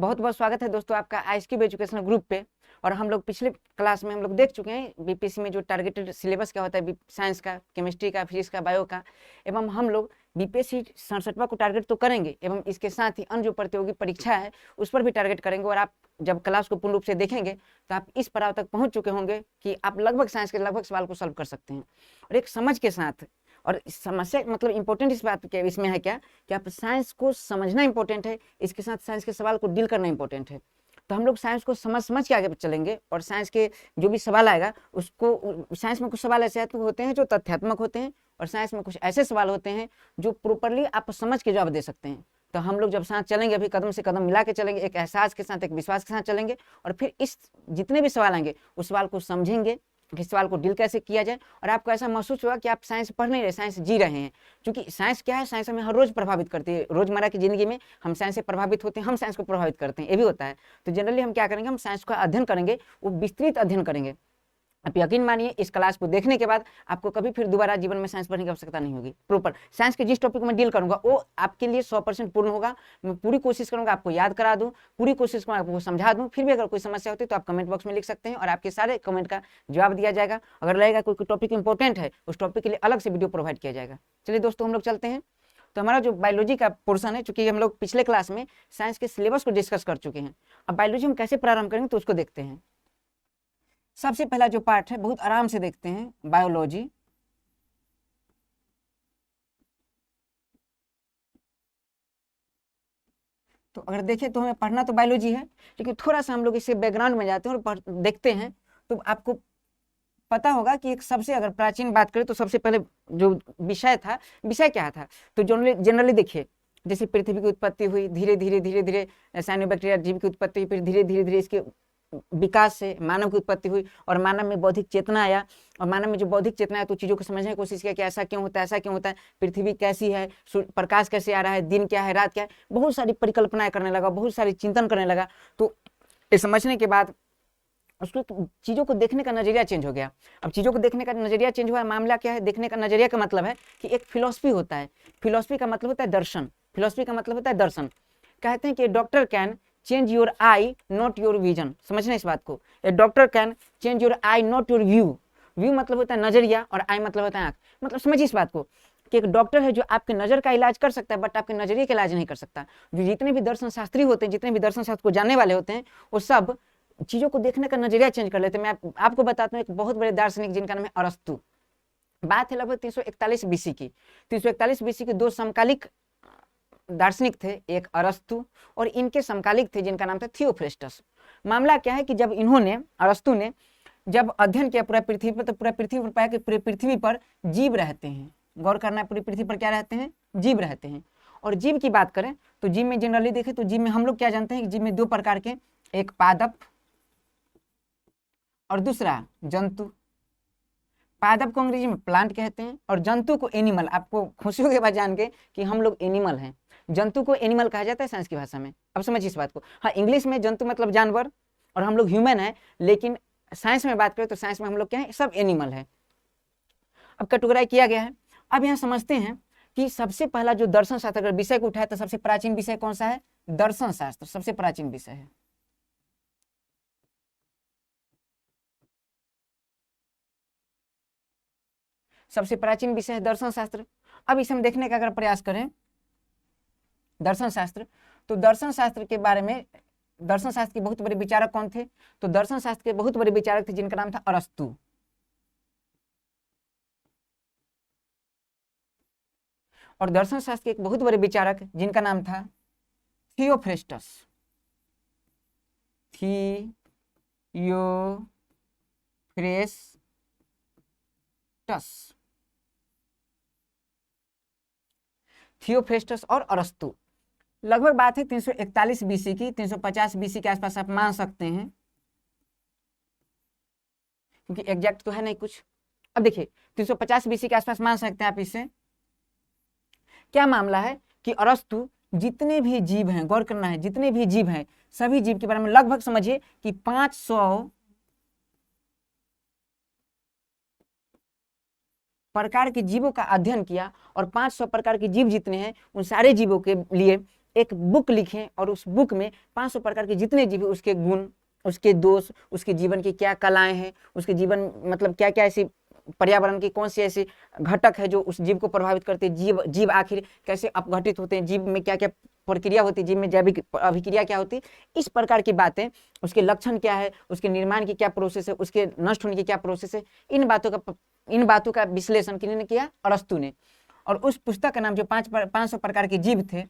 बहुत बहुत स्वागत है दोस्तों आपका आईएसक्यूब एजुकेशनल ग्रुप पे। और हम लोग पिछले क्लास में हम लोग देख चुके हैं बीपीएससी में जो टारगेटेड सिलेबस क्या होता है, साइंस का, केमिस्ट्री का, फिजिक्स का, बायो का। एवं हम लोग बीपीएससी 67वां को टारगेट तो करेंगे एवं इसके साथ ही अन्य जो प्रतियोगी परीक्षा है उस पर भी टारगेट करेंगे। और आप जब क्लास को पूर्ण रूप से देखेंगे तो आप इस पड़ाव तक पहुंच चुके होंगे कि आप लगभग साइंस के लगभग सवाल को सॉल्व कर सकते हैं और एक समझ के साथ। और समस्या मतलब इंपॉर्टेंट इस बात के इसमें है क्या कि आप साइंस को समझना इंपॉर्टेंट है, इसके साथ साइंस के सवाल को डील करना इंपॉर्टेंट है। तो हम लोग साइंस को समझ के आगे चलेंगे और साइंस के जो भी सवाल आएगा उसको, साइंस में कुछ सवाल ऐसे होते हैं जो तथ्यात्मक होते हैं और साइंस में कुछ ऐसे सवाल होते हैं जो प्रॉपरली आप समझ के जवाब दे सकते हैं। तो हम लोग जब साथ चलेंगे अभी कदम से कदम मिला के चलेंगे, एक एहसास के साथ, एक विश्वास के साथ चलेंगे और फिर इस जितने भी सवाल आएंगे उस सवाल को समझेंगे कि सवाल को डील कैसे किया जाए। और आपको ऐसा महसूस होगा कि आप साइंस पढ़ नहीं रहे, साइंस जी रहे हैं। क्योंकि साइंस क्या है, साइंस हमें हर रोज प्रभावित करती है। रोजमर्रा की जिंदगी में हम साइंस से प्रभावित होते हैं, हम साइंस को प्रभावित करते हैं, ये भी होता है। तो जनरली हम क्या करेंगे, हम साइंस का अध्ययन करेंगे, वो विस्तृत अध्ययन करेंगे। आप यकीन मानिए इस क्लास को देखने के बाद आपको कभी फिर दोबारा जीवन में साइंस पढ़ने की आवश्यकता नहीं होगी। प्रॉपर साइंस के जिस टॉपिक में डील करूंगा वो आपके लिए 100% पूर्ण होगा। मैं पूरी कोशिश करूंगा आपको याद करा दूं, पूरी कोशिश करूंगा आपको समझा दूं। फिर भी अगर कोई समस्या होती है तो आप कमेंट बॉक्स में लिख सकते हैं और आपके सारे कमेंट का जवाब दिया जाएगा। अगर लगेगा कोई टॉपिक इंपॉर्टेंट है उस टॉपिक के लिए अलग से वीडियो प्रोवाइड किया जाएगा। चलिए दोस्तों हम लोग चलते हैं। तो हमारा जो बायोलॉजी का पोर्शन है, चूंकि हम लोग पिछले क्लास में साइंस के सिलेबस को डिस्कस कर चुके हैं, अब बायोलॉजी हम कैसे प्रारंभ करेंगे तो उसको देखते हैं। सबसे पहला जो पार्ट है बहुत आराम से देखते हैं, बायोलॉजी। तो अगर देखें तो हमें पढ़ना तो बायोलॉजी है, लेकिन थोड़ा सा हम लोग इससे बैकग्राउंड में जाते हैं और देखते हैं तो आपको पता होगा कि एक सबसे, अगर प्राचीन बात करें तो सबसे पहले जो विषय था, विषय क्या था। तो जनरली देखिए, जैसे पृथ्वी की उत्पत्ति हुई, धीरे धीरे धीरे धीरे साइनोबैक्टीरिया जीव की उत्पत्ति हुई, फिर धीरे धीरे धीरे इसके विकास से मानव की उत्पत्ति हुई और मानव में बौद्धिक चेतना आया। और मानव में जो बौद्धिक चेतना है तो चीजों को समझने की कोशिश किया कि ऐसा क्यों होता है, ऐसा क्यों होता है, पृथ्वी कैसी है, प्रकाश कैसे आ रहा है, दिन क्या है, रात क्या है, बहुत सारी परिकल्पनाएं करने लगा, बहुत सारी चिंतन करने लगा। तो ये समझने के बाद उसको चीजों को देखने का नजरिया चेंज हो गया। अब चीजों को देखने का नजरिया चेंज हुआ, मामला क्या है, देखने का नजरिया का मतलब है कि एक फिलॉसफी होता है। फिलॉसफी का मतलब होता है दर्शन, फिलॉसफी का मतलब होता है दर्शन। कहते हैं कि doctor can change your eye not your vision. समझना इस बात को, a doctor can change your eye not your view. View मतलब होता है नजरिया और आई मतलब होता है आंख। मतलब समझिए इस बात को कि एक डॉक्टर है जो आपके नजर का इलाज कर सकता है बट आपके नजरिए का इलाज नहीं कर सकता। जो जितने भी दर्शन शास्त्री होते हैं, जितने भी दर्शन शास्त्र को जानने वाले होते हैं, वो सब चीजों को देखने का नजरिया चेंज कर लेते हैं। मैं आपको बताता हूँ, एक बहुत बड़े दार्शनिक जिनका नाम है अरस्तु। बात है लगभग 341 बीसी की। 341 बीसी के दो समकालिक दार्शनिक थे, एक अरस्तु और इनके समकालिक थे जिनका नाम था थियोफ्रेस्टस। मामला क्या है कि जब इन्होंने, अरस्तु ने जब अध्ययन किया पूरा पृथ्वी पर, तो पूरा पृथ्वी पर पाया कि पूरी पृथ्वी पर जीव रहते हैं। गौर करना है, पूरी पृथ्वी पर क्या रहते हैं, जीव रहते हैं। और जीव की बात करें तो जीव में जनरली देखें तो जीव में हम लोग क्या जानते हैं कि जीव में दो प्रकार के, एक पादप और दूसरा जंतु। पादप को अंग्रेजी में प्लांट कहते हैं और जंतु को एनिमल। आपको खुशी होगी बात जान के कि हम लोग एनिमल हैं। जंतु को एनिमल कहा जाता है साइंस की भाषा में। अब समझिए इस बात को। हाँ, इंग्लिश में जंतु मतलब जानवर और हम लोग ह्यूमन है, लेकिन साइंस में बात करें तो साइंस में हम लोग क्या है, सब एनिमल है। अब कैटेगराइज किया गया है। अब यहाँ समझते हैं कि सबसे पहला जो दर्शन शास्त्र अगर विषय को उठाए तो सबसे प्राचीन विषय कौन सा है, दर्शन शास्त्र सबसे प्राचीन विषय है। सबसे प्राचीन विषय है दर्शन शास्त्र। अब इसे हम देखने का अगर प्रयास करें दर्शन शास्त्र, तो दर्शन शास्त्र के बारे में, दर्शन शास्त्र के बहुत बड़े विचारक कौन थे, तो दर्शन शास्त्र के बहुत बड़े विचारक थे जिनका नाम था अरस्तु। और दर्शन शास्त्र के एक बहुत बड़े विचारक जिनका नाम था थियोफ्रेस्टस। थियोफ्रेस्टस और अरस्तु। लगभग बात है 341 बीसी की, 350 बीसी के आसपास आप मान सकते हैं, क्योंकि एग्जैक्ट तो है नहीं कुछ। अब देखिए 350 बीसी के आसपास मान सकते हैं आप इससे। क्या मामला है कि अरस्तु जितने भी जीव हैं, गौर करना है, जितने भी जीव हैं सभी जीव के बारे में लगभग समझिए कि 500 प्रकार के जीवों का अध्ययन किया और 500 प्रकार के जीव जितने हैं उन सारे जीवों के लिए एक बुक लिखें और उस बुक में 500 प्रकार के जितने जीव उसके गुण, उसके दोष, उसके जीवन की क्या कलाएं हैं, उसके जीवन मतलब क्या क्या ऐसी पर्यावरण के कौन से ऐसे घटक है जो उस जीव को प्रभावित करते हैं, जीव आखिर कैसे अपघटित होते हैं, जीव में क्या क्या प्रक्रिया होती है, जीव में जैविक अभिक्रिया क्या होती है, इस प्रकार की बातें, उसके लक्षण क्या है, उसके निर्माण की क्या प्रोसेस है, उसके नष्ट होने की क्या प्रोसेस है, इन बातों का विश्लेषण किन्होंने किया? अरस्तु ने। और उस पुस्तक का नाम जो 500 प्रकार के जीव थे,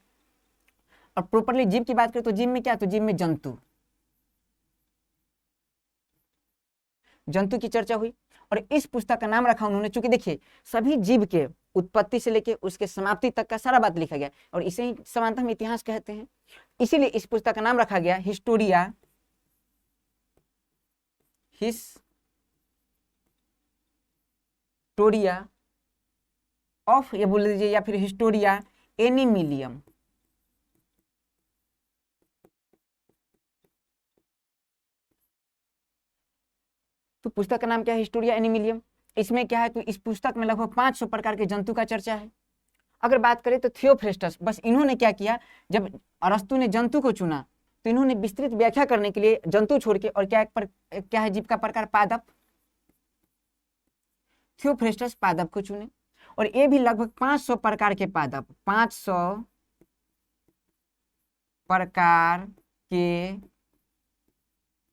और प्रॉपरली जीव की बात करें तो जीव में क्या, तो जीव में जंतु की चर्चा हुई। और इस पुस्तक का नाम रखा उन्होंने, चूंकि देखिए सभी जीव के उत्पत्ति से लेकर उसके समाप्ति तक का सारा बात लिखा गया, और इसे ही समानतः हम इतिहास कहते हैं, इसीलिए इस पुस्तक का नाम रखा गया हिस्टोरिया ऑफ, ये बोल लीजिए, या फिर हिस्टोरिया एनिमिलियम। तो पुस्तक का नाम क्या है? हिस्टोरिया एनिमिलियम। इसमें क्या है, तो इस पुस्तक में लगभग 500 प्रकार के जंतु का चर्चा है। अगर बात करें तो थियोफ्रेस्टस, बस इन्होंने क्या किया, जब अरस्तु ने जंतु को चुना तो इन्होंने विस्तृत व्याख्या करने के लिए जंतु छोड़ के, और क्या है जीव का प्रकार? पादप। थियोफ्रेस्टस पादप को चुने, और ये भी लगभग 500 प्रकार के पादप, 500 प्रकार के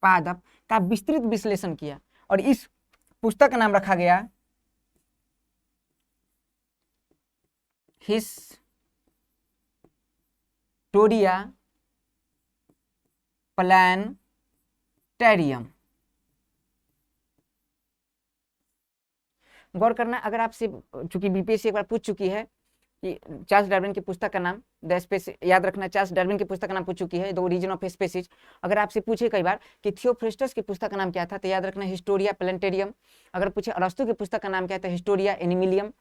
पादप का विस्तृत विश्लेषण किया, और इस पुस्तक का नाम रखा गया हिस्टोरिया प्लानेटेरियम। गौर करना, अगर आपसे, चूंकि बीपीएससी एक बार पूछ चुकी है कि चार्ल्स डार्विन की पुस्तक का नाम, द स्पेस, याद रखना चार्ल्स डार्विन की पुस्तक का नाम पूछ चुकी है, द ओरिजिन ऑफ स्पीशीज। अगर आपसे पूछे कई बार कि थियोफ्रेस्टस की पुस्तक का नाम क्या था, तो याद रखना हिस्टोरिया प्लानेटेरियम। अगर पूछे अरस्तु की पुस्तक का नाम क्या था, हिस्टोरिया एनिमिलियम।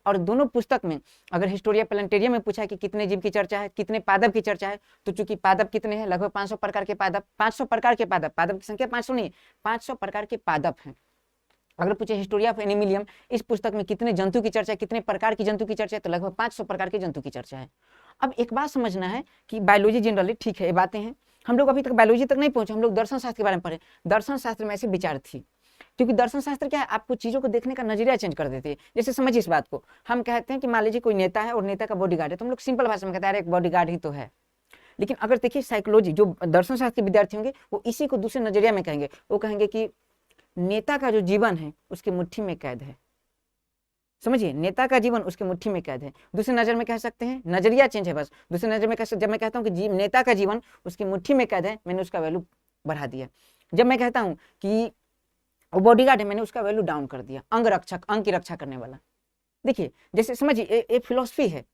और दोनों पुस्तक में अगर हिस्टोरिया प्लानेटेरियम में पूछा कि कितने जीव की चर्चा है, कितने पादप की चर्चा है, तो चूंकि पादप कितने हैं, लगभग 500 प्रकार के पादप, 500 प्रकार के पादप, पादप की संख्या 500 नहीं, 500 प्रकार के पादप हैं। अगर पूछे हिस्टोरिया ऑफ एनिमिलियम, इस पुस्तक में कितने जंतु की चर्चा है, कितने प्रकार की जंतु की चर्चा है, तो लगभग 500 प्रकार के जंतु की चर्चा है। अब एक बात समझना है कि बायोलॉजी जनरली ठीक है, ये बातें हैं, हम लोग अभी तक बायोलॉजी तक नहीं पहुंचे, हम लोग दर्शन शास्त्र के बारे में पढ़े। दर्शन शास्त्र में ऐसे विचार थी, क्योंकि दर्शन शास्त्र क्या है, आपको चीजों को देखने का नजरिया चेंज कर देती है। जैसे समझिए इस बात को, हम कहते हैं कि मान लीजिए कोई नेता है और नेता का बॉडीगार्ड है, तो हम लोग सिंपल भाषा में कहते हैं अरे एक बॉडीगार्ड ही तो है। लेकिन अगर देखिए साइकोलॉजी, जो दर्शन शास्त्र के विद्यार्थी होंगे वो इसी को दूसरे नजरिया में कहेंगे, वो कहेंगे कि नेता का जो जीवन है उसकी मुट्ठी में कैद है। समझिए, नेता का जीवन उसकी मुट्ठी में कैद है। दूसरी नजर में कह सकते हैं, नजरिया चेंज है बस। दूसरी नजर में जब मैं कहता हूँ कि नेता का जीवन उसकी मुट्ठी में कैद है, मैंने उसका वैल्यू बढ़ा दिया। जब मैं कहता हूँ कि वो बॉडीगार्ड है, मैंने उसका वैल्यू डाउन कर दिया। अंग रक्षक, अंग की रक्षा करने वाला। देखिए जैसे समझिए ये फिलोसफी है,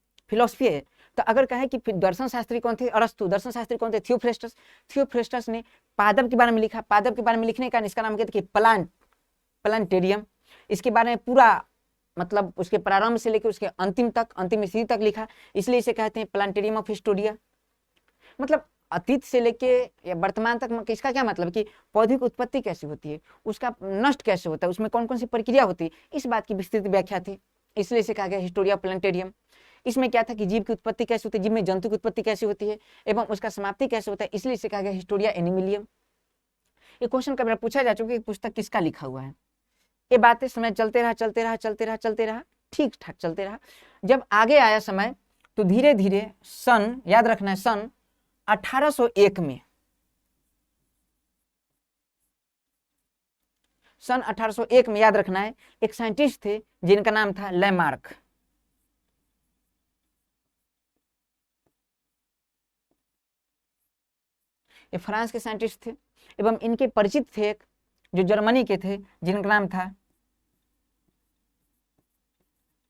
तो अगर कहे कि दर्शन शास्त्री कौन थे, अरस्तु। दर्शन शास्त्री कौन थे, थियोफ्रेस्टस। थियोफ्रेस्टस ने पादप के बारे में लिखा। पादप के बारे में लिखने का इसका नाम कहते हैं प्लानेटेरियम। इसके बारे में पूरा मतलब उसके प्रारंभ से लेकर उसके अंतिम स्थिति तक लिखा, इसलिए इसे कहते हैं प्लानेटेरियम ऑफ हिस्टोरिया। मतलब अतीत से लेके या वर्तमान तक, इसका क्या मतलब कि पौधे की उत्पत्ति कैसे होती है, उसका नष्ट कैसे होता है, उसमें कौन कौन सी प्रक्रिया होती है, इस बात की विस्तृत व्याख्या थी, इसलिए इसे कहा गया हिस्टोरिया प्लानेटेरियम। इसमें क्या था कि जीव की उत्पत्ति कैसे होती है, जीव में जंतु की उत्पत्ति कैसे होती है एवं उसका समाप्ति कैसे होता है, इसलिए इसे कहा गया हिस्टोरिया एनिमिलियम। ये क्वेश्चन कभी पूछा जा चुका है कि पुस्तक किसका लिखा हुआ है। ये बातें समय चलते रहा, ठीक ठाक चलते रहा। जब आगे आया समय तो धीरे धीरे सन, याद रखना है, सन 1801 में, सन 1801 में याद रखना है, एक साइंटिस्ट थे जिनका नाम था लैमार्क। ये फ्रांस के साइंटिस्ट थे एवं इनके परिचित थे एक जो जर्मनी के थे जिनका नाम था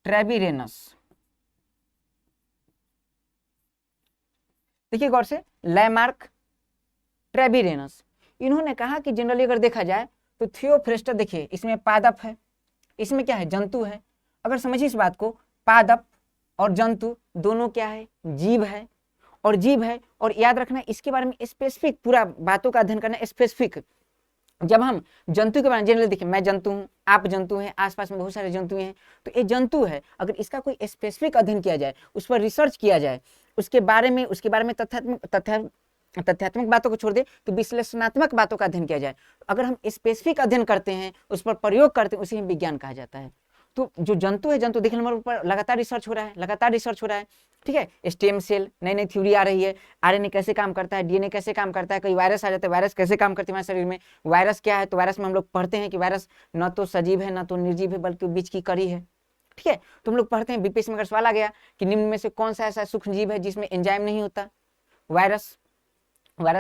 ट्रेविरेनस। देखिए गौर से, लैमार्क, ट्रेविरेनस, इन्होंने कहा कि जनरली अगर देखा जाए तो थियोफ्रेस्टस, देखिए इसमें पादप है, इसमें क्या है, जंतु है। अगर समझिए इस बात को, पादप और जंतु दोनों क्या है, जीव है, और जीव है। और याद रखना इसके बारे में स्पेसिफिक पूरा बातों का अध्ययन करना स्पेसिफिक। जब हम जंतु के बारे में जनरली देखिए, मैं जंतु हूँ, आप जंतु हैं, आसपास में बहुत सारे जंतु हैं, तो ये जंतु है। अगर इसका कोई स्पेसिफिक अध्ययन किया जाए, उस पर रिसर्च किया जाए, उसके बारे में तथ्यात्मक बातों को छोड़ दे तो विश्लेषणात्मक बातों का अध्ययन किया जाए। अगर हम स्पेसिफिक अध्ययन करते हैं, उस पर प्रयोग करते हैं, उसे विज्ञान कहा जाता है। तो जो जंतु है, जंतु देखने नंबर पर लगातार रिसर्च हो रहा है, ठीक है। स्टेम सेल, नई नई थ्योरी आ रही है, आरएनए कैसे काम करता है, डीएनए कैसे काम करता है, कई वायरस आ जाते हैं, वायरस कैसे काम करते हैं हमारे शरीर में, वायरस क्या है, तो वायरस में हम लोग पढ़ते हैं कि वायरस न तो सजीव है न तो निर्जीव है, बल्कि बीच की कड़ी है, ठीक है। तो हम लोग पढ़ते हैं, बीपीएससी में अगर सवाल आ गया कि निम्न में से कौन सा ऐसा सूक्ष्म जीव है जिसमें एंजाइम नहीं होता, वायरस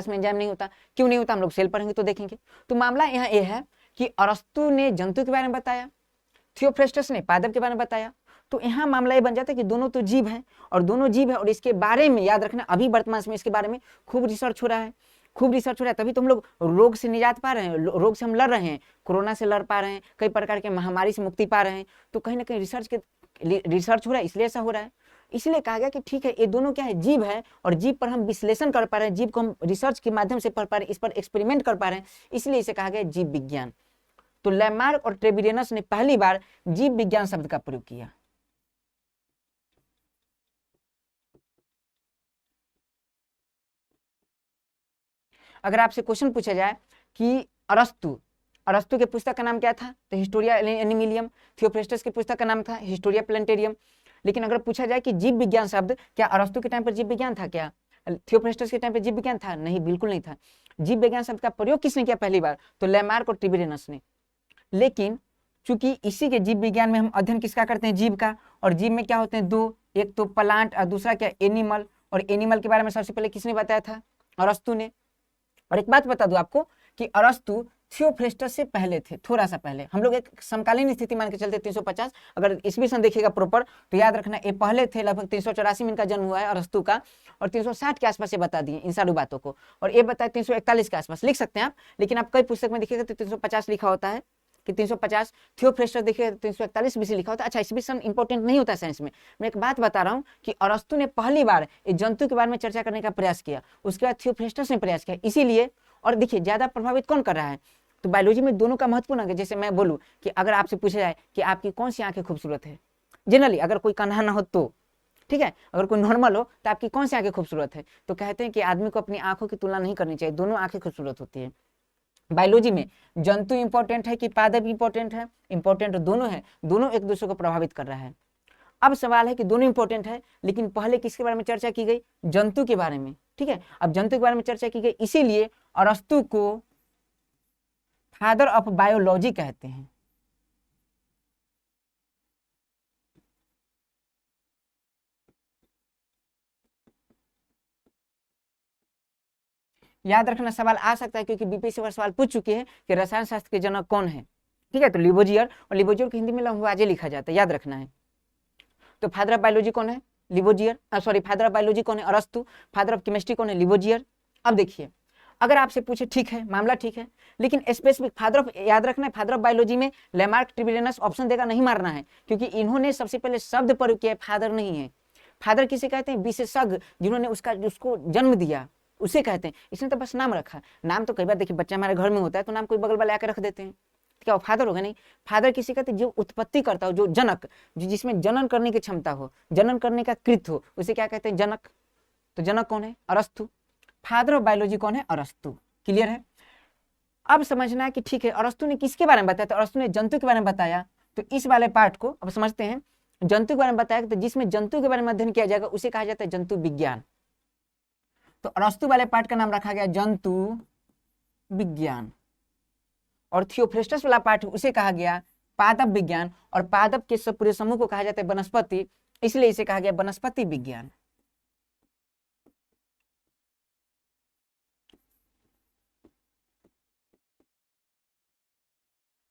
में एंजाइम नहीं होता, क्यों नहीं होता, हम लोग सेल पढ़ेंगे तो देखेंगे। तो मामला यहाँ यह है कि अरस्तु ने जंतु के बारे में बताया, थियोफ्रेस्टस ने पादप के बारे में बताया। तो यहाँ मामला ये बन जाता है कि दोनों तो जीव हैं, और इसके बारे में याद रखना, अभी वर्तमान में इसके बारे में खूब रिसर्च हो रहा है, तभी तो हम लोग रोग से निजात पा रहे हैं, रोग से हम लड़ रहे हैं, कोरोना से लड़ पा रहे हैं, कई प्रकार के महामारी से मुक्ति पा रहे हैं। तो कहीं ना कहीं रिसर्च हो रहा है, इसलिए ऐसा हो रहा है। इसलिए कहा गया कि ठीक है, ये दोनों क्या है, जीव है, और जीव पर हम विश्लेषण कर पा रहे हैं, जीव को हम रिसर्च के माध्यम से पढ़ पा रहे हैं, इस पर एक्सपेरिमेंट कर पा रहे हैं, इसलिए इसे कहा गया जीव विज्ञान। तो लैमार्क और ट्रेविडेनस ने पहली बार जीव विज्ञान शब्द का प्रयोग किया। अगर आपसे क्वेश्चन पूछा जाए कि अरस्तु के पुस्तक का नाम क्या था, तो हिस्टोरिया एनिमिलियम। थियोफ्रेस्टस की पुस्तक का नाम था हिस्टोरिया प्लेनेटेरियम। लेकिन अगर पूछा जाए कि जीव विज्ञान शब्द, क्या अरस्तु के टाइम पर जीव विज्ञान था, क्या थियोफ्रेस्टस के टाइम पर जीव विज्ञान था? नहीं, बिल्कुल नहीं था। जीव विज्ञान शब्द का प्रयोग किसने किया पहली बार? तो लैमार्क और ट्रेविडेनस ने। लेकिन चूंकि इसी के जीव विज्ञान में हम अध्ययन किसका करते हैं, जीव का, और जीव में क्या होते हैं, दो, एक तो प्लांट और दूसरा क्या, एनिमल। और एनिमल के बारे में सबसे पहले किसने बताया था? अरस्तु ने। और एक बात बता दूं आपको कि अरस्तु थियोफ्रेस्टस से पहले थे, थोड़ा सा पहले। हम लोग एक समकालीन स्थिति मान के चलते 350, अगर ईस्वी सन देखिएगा प्रॉपर तो याद रखना ये पहले थे। लगभग 384 में इनका जन्म हुआ है अरस्तु का, और 360 के आसपास ये बता दिए इन सारी बातों को, और ये बताया 341 के आसपास, लिख सकते हैं आप। लेकिन आप कई पुस्तक में देखिएगा तो 350 लिखा होता है कि 350, थियोफ्रेस्टस देखिए 341 बीसी लिखा होता है। अच्छा, ईस्वी सन इंपॉर्टेंट नहीं होता है साइंस में। मैं एक बात बता रहा हूँ कि अरस्तु ने पहली बार इस जंतु के बारे में चर्चा करने का प्रयास किया, उसके बाद थियोफ्रेस्टस ने प्रयास किया, इसीलिए। और देखिए ज्यादा प्रभावित कौन कर रहा है, तो बायोलॉजी में दोनों का महत्वपूर्ण है। जैसे मैं बोलूं कि अगर आपसे पूछा जाए कि आपकी कौन सी आंखें खूबसूरत है, जनरली अगर कोई कान्हा ना हो तो, ठीक है, अगर कोई नॉर्मल हो तो आपकी कौन सी आंखें खूबसूरत है, तो कहते हैं कि आदमी को अपनी आंखों की तुलना नहीं करनी चाहिए, दोनों आंखें खूबसूरत होती है। बायोलॉजी में जंतु इंपॉर्टेंट है कि पादप इंपॉर्टेंट है? इंपॉर्टेंट दोनों है, दोनों एक दूसरे को प्रभावित कर रहा है। अब सवाल है कि दोनों इंपॉर्टेंट है, लेकिन पहले किसके बारे में चर्चा की गई? जंतु के बारे में, ठीक है। अब जंतु के बारे में चर्चा की गई, इसीलिए अरस्तु को फादर ऑफ बायोलॉजी कहते हैं। याद रखना, सवाल आ सकता है क्योंकि बीपीएससी पर सवाल पूछ चुके हैं कि रसायन शास्त्र के जनक कौन है, ठीक है। तो लिबोजियर, और लिबोजियर को हिंदी में लंबुआजे लिखा जाता है, याद रखना है। तो फादर ऑफ बायोलॉजी कौन है? लिबोजियर। सॉरी, फादर ऑफ बायोलॉजी कौन है? अरस्तु। फादर ऑफ केमिस्ट्री कौन है? लिबोजियर। अब देखिए, अगर आपसे पूछे, ठीक है, मामला ठीक है, लेकिन स्पेसिफिक फादर ऑफ, याद रखना है, फादर ऑफ बायोलॉजी में लैमार्क, ट्रेविडेनस ऑप्शन देगा, नहीं मारना है, क्योंकि इन्होंने सबसे पहले शब्द प्रयोग किया है, फादर नहीं है। फादर किसे कहते हैं? विशेषज्ञ, जिन्होंने उसको जन्म दिया, उसे कहते हैं। इसने तो बस नाम रखा। नाम तो कई बार देखिए बच्चा हमारे घर में होता है तो नाम कोई बगल वाले आकर रख देते हैं, क्या वो फादर होगा? नहीं। फादर किसी कहते हैं जो उत्पत्ति करता हो, जो जनक, जो जिसमें जनन करने की क्षमता हो, जनन करने का कृत हो, उसे क्या कहते हैं? जनक। तो जनक कौन है? अरस्तु। फादर ऑफ बायोलॉजी कौन है? अरस्तु। क्लियर है? अब समझना है कि ठीक है, अरस्तु ने किसके बारे में बताया? तो अरस्तु ने जंतु के बारे में बताया। तो इस वाले पार्ट को अब समझते हैं। जंतु के बारे में बताया, तो जिसमें जंतु के बारे में अध्ययन किया जाएगा उसे कहा जाता है जंतु विज्ञान। तो अरस्तु वाले पार्ट का नाम रखा गया जंतु विज्ञान, और थियोफ्रेस्टस वाला पार्ट उसे कहा गया पादप विज्ञान, और पादप के पूरे समूह को कहा जाता है वनस्पति, इसलिए इसे कहा गया वनस्पति विज्ञान।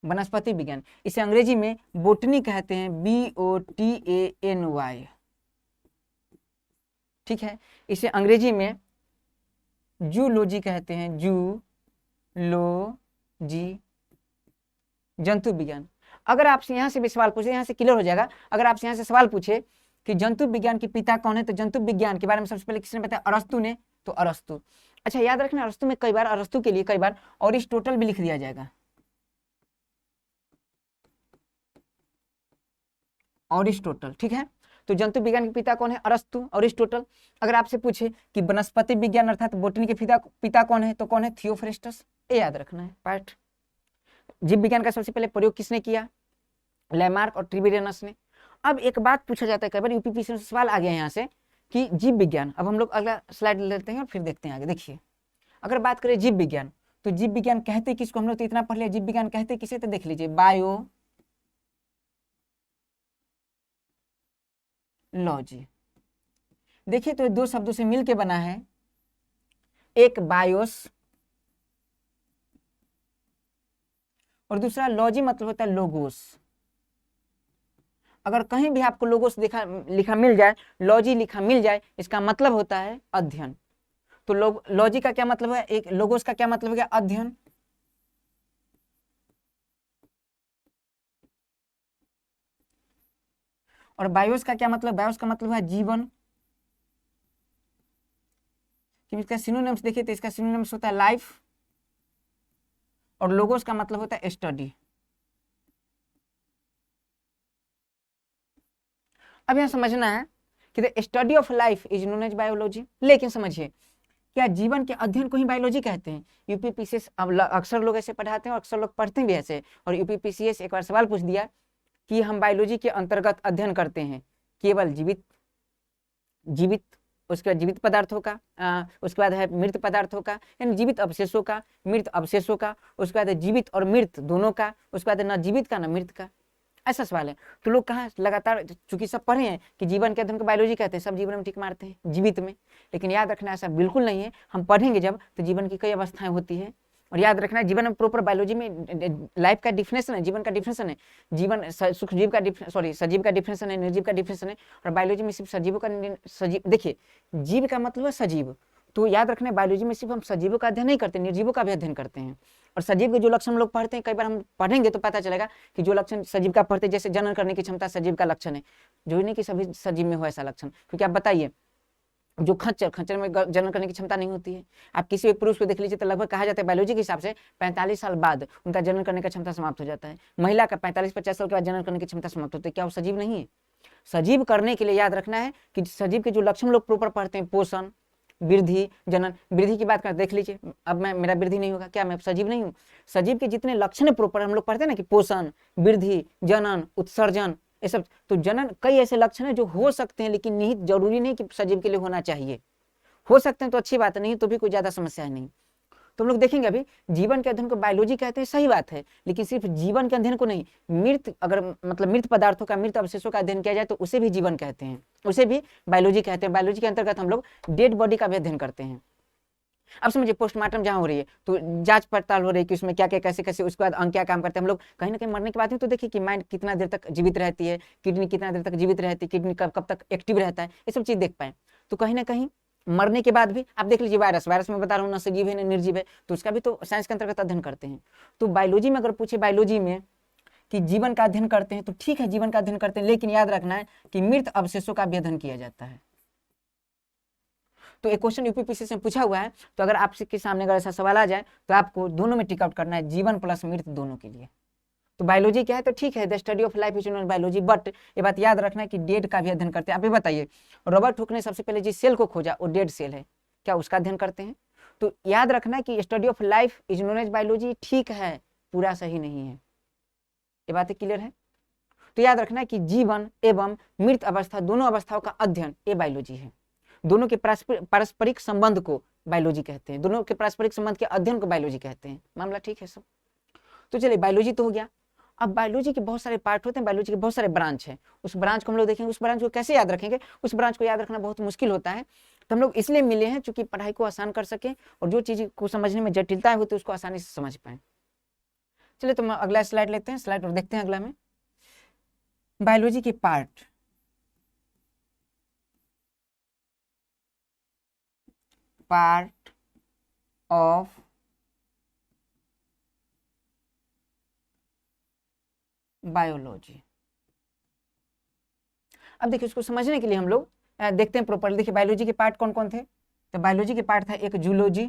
वनस्पति विज्ञान, इसे अंग्रेजी में बोटनी कहते हैं, BOTANY, ठीक है। इसे अंग्रेजी में जूलॉजी कहते हैं, जूलॉजी, जंतु विज्ञान। अगर आपसे यहाँ से भी सवाल पूछे, यहाँ से क्लियर हो जाएगा। अगर आपसे यहाँ से सवाल पूछे कि जंतु विज्ञान के पिता कौन है, तो जंतु विज्ञान के बारे में सबसे पहले किसने बताया? अरस्तु ने। तो अरस्तु। अच्छा, याद रखना, अरस्तु में कई बार, अरस्तु के लिए कई बार अरिस्टोटल भी लिख दिया जाएगा, अरिस्टोटल, ठीक है। तो जंतु विज्ञान के पिता कौन है? अरस्तु और अरिस्टोटल। अगर आपसे पूछे कि वनस्पति विज्ञान अर्थात बोटनी के पिता कौन है, तो कौन है? थियोफ्रेस्टस। ये याद रखना है पार्ट। जीव विज्ञान का सबसे पहले प्रयोग किसने किया? लैमार्क और ट्रिवेरियनस ने। अब एक बात पूछा जाता है, कई बार यूपीपीएससी में सवाल आ गया है यहाँ से कि जीव विज्ञान, अब हम लोग अगला स्लाइड लेते हैं और फिर देखते हैं आगे। देखिए, अगर बात करें जीव विज्ञान, तो जीव विज्ञान कहते किसको? हम लोग तो इतना पढ़ लिया, जीव विज्ञान कहते किसे? तो देख लीजिए, बायोलॉजी। देखिए तो दो शब्दों से मिलके बना है, एक बायोस और दूसरा लॉजी, मतलब होता है लोगोस। अगर कहीं भी आपको लोगोस लिखा मिल जाए, लॉजी लिखा मिल जाए, इसका मतलब होता है अध्ययन। तो लॉजी का क्या मतलब है? एक लोगोस का क्या मतलब है? अध्ययन। और बायोस का क्या मतलब? बायोस का मतलब है जीवन। कि इसका सिनोनिम्स देखिए तो इसका सिनोनिम्स होता है लाइफ, और लोगोस का मतलब होता है स्टडी। अब यहां समझना है कि the study of life is known as biology. लेकिन समझिए, क्या जीवन के अध्ययन को ही बायोलॉजी कहते हैं? यूपीपीसीएस अब अक्सर लोग ऐसे पढ़ाते हैं और अक्सर लोग पढ़ते भी ऐसे। और यूपीपीसीएस एक बार सवाल पूछ दिया कि हम बायोलॉजी के अंतर्गत अध्ययन करते हैं केवल जीवित उसके बाद जीवित पदार्थों का, उसके बाद है मृत पदार्थों का, यानी जीवित अवशेषों का, मृत अवशेषों का, उसके बाद है जीवित और मृत दोनों का, उसके बाद न जीवित का न मृत का। ऐसा सवाल है। तो लोग कहाँ लगातार, चूंकि सब पढ़े हैं कि जीवन के अध्ययन को बायोलॉजी कहते हैं, सब जीवन में टिक मारते हैं जीवित में। लेकिन याद रखना ऐसा बिल्कुल नहीं है। हम पढ़ेंगे जब, तो जीवन की कई अवस्थाएं होती है। और याद रखना जीवन में प्रॉपर बायोलॉजी में लाइफ का डिफिनेशन है, जीवन का डिफिनेशन है। जीवन सुखजीव का सजीव का डिफिनेशन है, निर्जीव का डिफिनेशन है। और बायोलॉजी में सिर्फ सजीवों का सजीव, देखिए जीव का मतलब है सजीव। तो याद रखना बायोलॉजी में सिर्फ हम सजीवों का अध्ययन नहीं करते, निर्जीवों का भी अध्ययन करते हैं। और सजीव के जो लक्षण हम लोग पढ़ते हैं, कई बार हम पढ़ेंगे तो पता चलेगा कि जो लक्षण सजीव का पढ़ते, जैसे जनन करने की क्षमता सजीव का लक्षण है, जो नहीं कि सभी सजीव में हो ऐसा लक्षण। क्योंकि आप बताइए, जो खच्चर में जनन करने की क्षमता नहीं होती है। आप किसी भी पुरुष को देख लीजिए तो लगभग कहा जाता है बायोलॉजी के हिसाब से 45 साल बाद उनका जनन करने की क्षमता समाप्त हो जाता है। महिला का 45-50 साल के बाद जनन करने की क्षमता समाप्त होती है। क्या वो सजीव नहीं है? सजीव करने के लिए याद रखना है कि सजीव के जो लक्षण लोग प्रॉपर पढ़ते हैं, पोषण, वृद्धि, जनन। वृद्धि की बात कर देख लीजिए, अब मेरा वृद्धि नहीं होगा, क्या मैं सजीव नहीं हूँ? सजीव के जितने लक्षण प्रॉपर हम लोग पढ़ते हैं ना, कि पोषण, वृद्धि, जनन, उत्सर्जन, ये सब। तो जनन कई ऐसे लक्षण हैं जो हो सकते हैं, लेकिन निहित जरूरी नहीं कि सजीव के लिए होना चाहिए। हो सकते हैं तो अच्छी बात नहीं, तो भी कोई ज्यादा समस्या है नहीं। तो हम लोग देखेंगे अभी, जीवन के अध्ययन को बायोलॉजी कहते हैं, सही बात है। लेकिन सिर्फ जीवन के अध्ययन को नहीं, मृत अगर मतलब मृत पदार्थों का, मृत अवशेषों का अध्ययन किया जाए तो उसे भी जीवन कहते हैं, उसे भी बायोलॉजी कहते हैं। बायोलॉजी के अंतर्गत हम लोग डेड बॉडी का भी अध्ययन करते हैं। अब समझिए, पोस्टमार्टम जहाँ हो रही है तो जांच पड़ताल हो रही है कि उसमें क्या क्या कैसे कैसे, उसके बाद अंग क्या काम करते हैं। हम लोग कहीं ना कहीं मरने के बाद ही तो देखिए कि माइंड कितना देर तक जीवित रहती है, किडनी कितना देर तक जीवित रहती है, किडनी कब तक एक्टिव रहता है, ये सब चीज देख पाए। तो कहीं ना कहीं मरने के बाद भी आप देख लीजिए, वायरस में बता रहा हूँ, न सजीव है न निर्जीव है, तो उसका भी तो साइंस के अंतर्गत अध्ययन करते हैं। तो बायोलॉजी में अगर पूछे, बायोलॉजी में कि जीवन का अध्ययन करते हैं, तो ठीक है जीवन का अध्ययन करते हैं, लेकिन याद रखना है कि मृत अवशेषों का भी अध्ययन किया जाता है। तो एक क्वेश्चन यूपीपीसीएस में पूछा हुआ है, तो अगर आपके सामने अगर ऐसा सवाल आ जाए तो आपको दोनों में टिक आउट करना है, जीवन प्लस मृत दोनों के लिए। तो बायोलॉजी क्या है? तो ठीक है, the study of life is non biology, but ये बात याद रखना है कि डेड का भी अध्ययन करते हैं। आप ये बताइए, रॉबर्ट हुक ने सबसे पहले जिस सेल को खोजा वो डेड सेल है, क्या उसका अध्ययन करते हैं? तो याद रखना है कि study of life is known as biology, ठीक है, पूरा सही नहीं है। ये बातें क्लियर है? तो याद रखना है कि जीवन एवं मृत अवस्था, दोनों अवस्थाओं का अध्ययन ये बायोलॉजी है। दोनों के पारस्परिक संबंध को बायोलॉजी कहते हैं, दोनों के पारस्परिक संबंध के अध्ययन को बायोलॉजी कहते हैं। मामला ठीक है सब? तो चलिए, बायोलॉजी तो हो गया। अब बायोलॉजी के बहुत सारे पार्ट होते हैं, बायोलॉजी के बहुत सारे ब्रांच हैं। उस ब्रांच को हम लोग देखेंगे, उस ब्रांच को कैसे याद रखेंगे? उस ब्रांच को याद रखना बहुत मुश्किल होता है। तो हम लोग इसलिए मिले हैं चूंकि पढ़ाई को आसान कर सके और जो चीज को समझने में जटिलताएं होती है उसको आसानी से समझ पाए। चलिए, तो हम अगला स्लाइड लेते हैं, स्लाइड और देखते हैं अगला में बायोलॉजी के पार्ट ऑफ बायोलॉजी। अब देखिए, उसको समझने के लिए हम लोग देखते हैं प्रॉपर्ली। देखिए, बायोलॉजी के पार्ट कौन कौन थे? तो बायोलॉजी के पार्ट था एक जूलॉजी,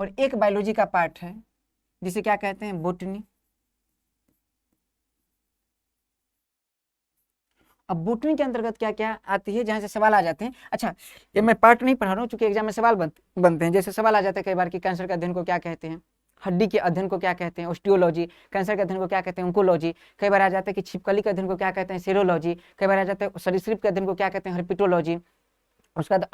और एक बायोलॉजी का पार्ट है जिसे क्या कहते हैं? बोटनी। अब बोटनी के अंतर्गत क्या क्या आती है, जहाँ से सवाल आ जाते हैं। अच्छा, ये मैं पार्ट नहीं पढ़ा रहा हूँ, चूंकि एग्जाम में सवाल बनते हैं। जैसे सवाल आ जाता है कई बार कि कैंसर के अध्ययन को क्या कहते हैं, हड्डी के अध्ययन को क्या कहते हैं, ऑस्टियोलॉजी। कैंसर के अध्ययन को क्या कहते हैं, ऑन्कोलॉजी। कई बार आ जाता है कि छिपकली के अध्ययन को क्या कहते हैं, सेरोलॉजी। कई बार आ जाता है सरीसृप के अध्ययन को क्या कहते हैं, हर्पिटोलॉजी। उसके बाद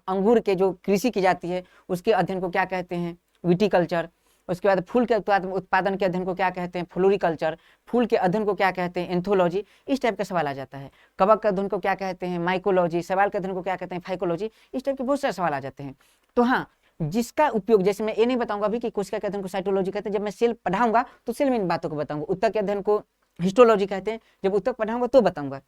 अंगूर के जो कृषि की जाती है उसके अध्ययन को क्या कहते हैं, विटिकल्चर। उसके बाद फूल के उत्पादन के अध्ययन को क्या कहते हैं, फ्लोरिकल्चर। फूल के अध्ययन को क्या कहते हैं, एंथोलॉजी। इस टाइप का सवाल आ जाता है। कवक के अध्ययन को क्या कहते हैं, माइकोलॉजी। सवाल के अध्ययन को क्या कहते हैं, फाइकोलॉजी। इस टाइप के बहुत सारे सवाल आ जाते हैं। तो हाँ, जिसका उपयोग, जैसे मैं ये नहीं बताऊंगा अभी कि कोशिका के अध्ययन को साइटोलॉजी कहते हैं, जब मैं सेल पढ़ाऊंगा तो सेल में इन बातों को बताऊंगा। उत्तक के अध्ययन को हिस्टोलॉजी कहते हैं, जब उत्तक पढ़ाऊंगा तो बताऊंगा।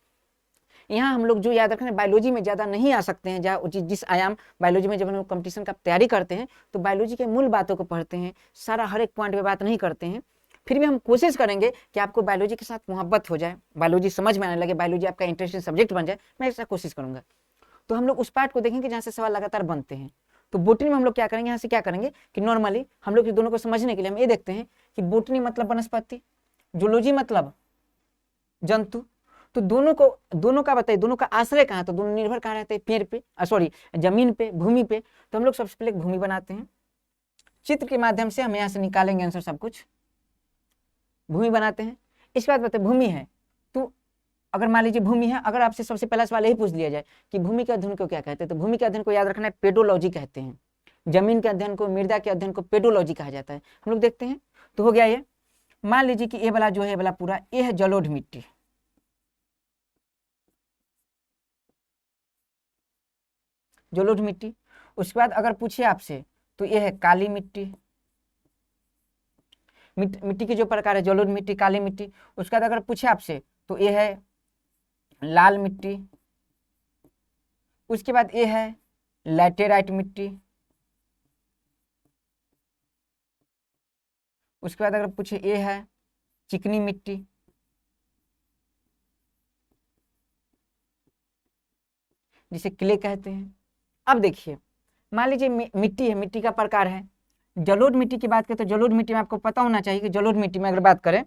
यहाँ हम लोग जो याद रखना है, बायोलॉजी में ज़्यादा नहीं आ सकते हैं, जहाँ जिस आयाम बायोलॉजी में जब हम लोग कंपटीशन का तैयारी करते हैं तो बायोलॉजी के मूल बातों को पढ़ते हैं, सारा हर एक पॉइंट पे बात नहीं करते हैं। फिर भी हम कोशिश करेंगे कि आपको बायोलॉजी के साथ मोहब्बत हो जाए, बायोलॉजी समझ में आने लगे, बायोलॉजी आपका इंटरेस्टिंग सब्जेक्ट बन जाए। मैं ऐसा कोशिश करूंगा। तो हम लोग उस पार्ट को देखेंगे जहाँ से सवाल लगातार बनते हैं। तो बोटनी में हम लोग क्या करेंगे, यहाँ से क्या करेंगे कि नॉर्मली हम लोग दोनों को समझने के लिए हम ये देखते हैं कि बोटनी मतलब वनस्पति, जूलॉजी मतलब जंतु। तो दोनों का बताइए, दोनों का आश्रय कहाँ है, तो दोनों निर्भर कहाँ रहते हैं, पेड़ पे, सॉरी जमीन पे, भूमि पे। तो हम लोग सबसे पहले भूमि बनाते हैं, चित्र के माध्यम से हम यहाँ से निकालेंगे आंसर सब कुछ। भूमि बनाते हैं। इसके बाद बताइए भूमि है, तो अगर मान लीजिए भूमि है, अगर आपसे सबसे पहला सवाल यही पूछ लिया जाए कि भूमि के अध्ययन को क्या कहते हैं, तो भूमि के अध्ययन को याद रखना है, पेडोलॉजी कहते हैं। जमीन के अध्ययन को, मृदा के अध्ययन को पेडोलॉजी कहा जाता है। हम लोग देखते हैं। तो हो गया ये। मान लीजिए कि ये वाला जो है, ये वाला पूरा ये है जलोढ़ मिट्टी, जलोढ़ मिट्टी। उसके बाद अगर पूछे आपसे तो ये है काली मिट्टी। मिट्टी के जो प्रकार है, जलोढ़ मिट्टी, काली मिट्टी। उसके बाद अगर पूछे आपसे तो ये है लाल मिट्टी। उसके बाद ये है लैटेराइट मिट्टी। उसके बाद अगर पूछे ये है चिकनी मिट्टी। जिसे क्ले कहते हैं। अब देखिए, मान लीजिए मिट्टी है, मिट्टी का प्रकार है। जलोढ़ मिट्टी की बात करें तो जलोढ़ मिट्टी में आपको पता होना चाहिए कि जलोढ़ मिट्टी में अगर बात करें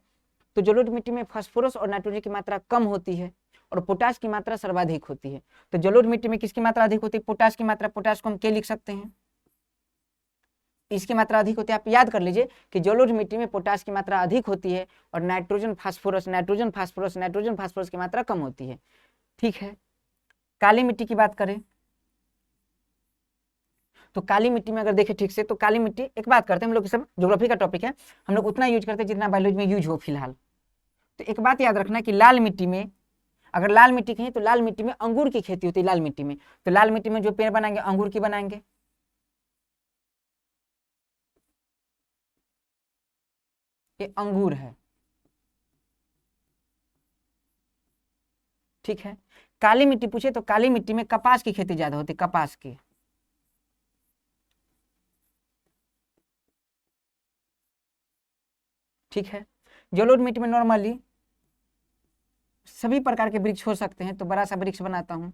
तो जलोढ़ मिट्टी में फास्फोरस और नाइट्रोजन की मात्रा कम होती है और पोटाश की मात्रा सर्वाधिक होती है। तो जलोढ़ मिट्टी में किसकी मात्रा अधिक होती है, पोटाश की मात्रा। पोटाश को हम क्या लिख सकते हैं, इसकी मात्रा अधिक होती है। आप याद कर लीजिए कि जलोढ़ मिट्टी में पोटाश की मात्रा अधिक होती है और नाइट्रोजन फास्फोरस की मात्रा कम होती है। ठीक है। काली मिट्टी की बात करें तो काली मिट्टी में अगर देखें ठीक से, तो काली मिट्टी, एक बात करते हैं हम लोग, सब ज्योग्राफी का टॉपिक है, हम लोग उतना यूज करते हैं जितना बायोलॉजी में यूज हो फिलहाल। तो एक बात याद रखना कि लाल मिट्टी में, अगर लाल मिट्टी कहें तो लाल मिट्टी में अंगूर की खेती होती है। लाल मिट्टी में, तो लाल मिट्टी में जो पेड़ बनाएंगे अंगूर की बनाएंगे। ये अंगूर है। ठीक है। काली मिट्टी पूछे तो काली मिट्टी में कपास की खेती ज्यादा होती है, कपास की। ठीक है। जलोढ़ मिट्टी में नॉर्मली सभी प्रकार के वृक्ष हो सकते हैं, तो बड़ा सा वृक्ष बनाता हूं।